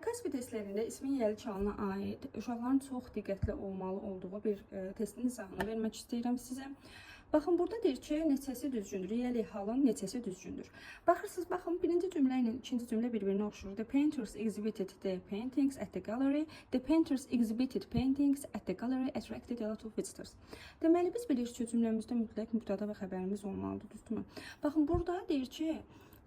KASP testlərində ismin yəli çalına aid uşaqların çox diqqətli olmalı olduğu bir testin izahını vermək istəyirəm sizə. Baxın, burada deyir ki, neçəsi düzgündür, yəli halın neçəsi düzgündür. Baxırsınız, baxın, birinci cümlə ilə ikinci cümlə bir-birinə oxşur. The painters exhibited their paintings at the gallery. The painters exhibited paintings at the gallery attracted a lot of visitors. Deməli, biz bilirik ki, cümləmizdə mütləq mübtəda və xəbərimiz olmalıdır, düzdürmü? Baxın, burada deyir ki,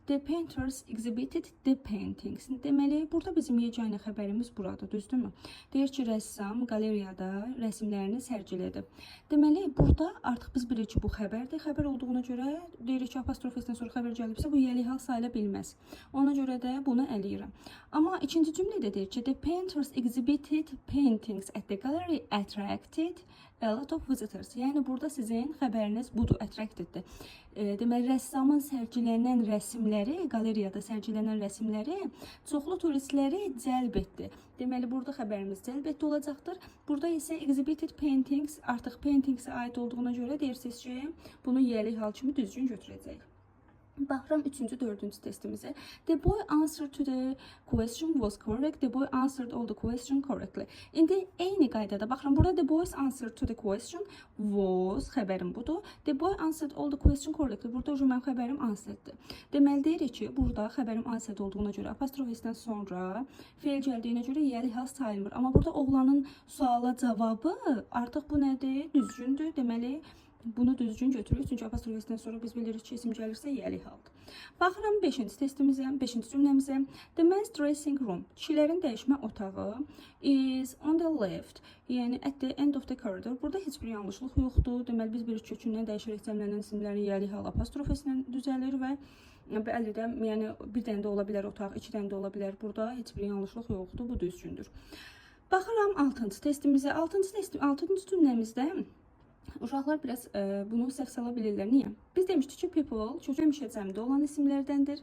the painters exhibited the paintings. Deməli, burada bizim yeganə xəbərimiz buradır, düzdürmü? Deyir ki, rəssam qalereyada rəsmlərini sərgilədi. Deməli, burada artıq biz bilirik ki, bu xəbərdir. Xəbər olduğuna görə deyirik ki, apostrofesindən sonra xəbər gəlibsə, bu yəli hal sayıla bilməz. Ona görə də bunu ələyirəm. Amma ikinci cümlədə deyir ki, the painters exhibited paintings at the gallery attracted a lot of visitors. Yəni, burada sizin xəbəriniz budur, attracteddir. Deməli, rəssamın sərgilənən rəsmləri, qalereyada sərgilənən rəsmləri çoxlu turistləri cəlb etdi. Deməli, burada xəbərimiz cəlb etdi olacaqdır. Burada isə exhibited paintings artıq paintingsə aid olduğuna görə deyirsiniz ki, bunu yəli hal kimi düzgün götürəcəyik. Baxıram 3-cü, 4-cü testimizə. The boy answered to the question was correct. The boy answered all the question correctly. İndi eyni qaydada baxıram. Burada the boys answered to the question was xəbərim budur. The boy answered all the question correctly. Burada mənim xəbərim answereddir. Deməli deyirik ki, burada xəbərim answered olduğuna görə apostrofesindən sonra feil gəldiyinə görə yəli hal sayılmır. Amma burada oğlanın suala cavabı artıq bu nədir? Düzgündür. Deməli bunu düzgün götürürük. Çünki apostrofesindən sonra biz bilirik ki, isim gəlirsə yəli haldır. Baxıram 5-ci testimizə, 5-ci cümləmizə. The men's dressing room, kişilərin dəyişmə otağı is on the left. Yəni at the end of the corridor. Burada heç bir yanlışlıq yoxdur. Deməli biz bilirik ki, kökündən dəyişərək cəmlənən isimlərin yəli hal apostrofesindən düzəlir və bəli də, yəni bir dənə də ola bilər otaq, 2 dənə də ola bilər. Burada heç bir yanlışlıq yoxdur. Bu düzgündür. Baxıram 6-cı testimizə. 6-cı cümləmizdə uşaqlar biraz bunu səhv sala bilirlər. Niyə? Biz demişdik ki, people çox həmişə cəmdə olan isimlərdəndir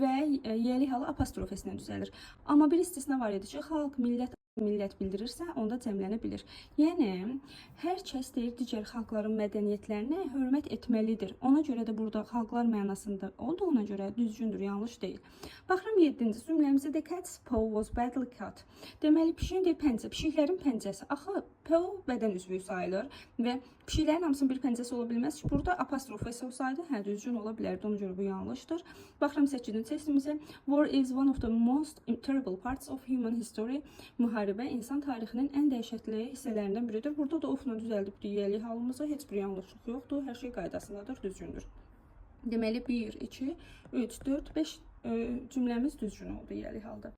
və yəli halı apostrofesindən düzəlir. Amma bir istisna var idi ki, xalq, millət bildirirsə, onda cəmlənə bilir. Yəni, hər kəs deyir, digər xalqların mədəniyyətlərinə hörmət etməlidir. Ona görə də burada xalqlar mənasında olduğuna görə düzgündür, yanlış deyil. Baxıram 7-ci cümləmizə. The cat's paw was badly cut. Deməli, pişiklərin pəncəsi. Axı, paw bədən üzvü sayılır və pişiklərin hamısının bir pəncəsi ola bilməz ki, burada apostrofesi olsaydı, hə, düzgün ola bilərdi. Ona görə bu yanlışdır. Baxıram 8-ci testimizə. War is one of the most terrible parts of human history. Müharibə insan tarixinin ən dəhşətli hissələrindən biridir. Burada da ofla düzəldib deyəli halımızı, heç bir yanlışlıq yoxdur. Hər şey qaydasındadır, düzgündür. Deməli 1, 2, 3, 4, 5 cümləmiz düzgün oldu yəli halda.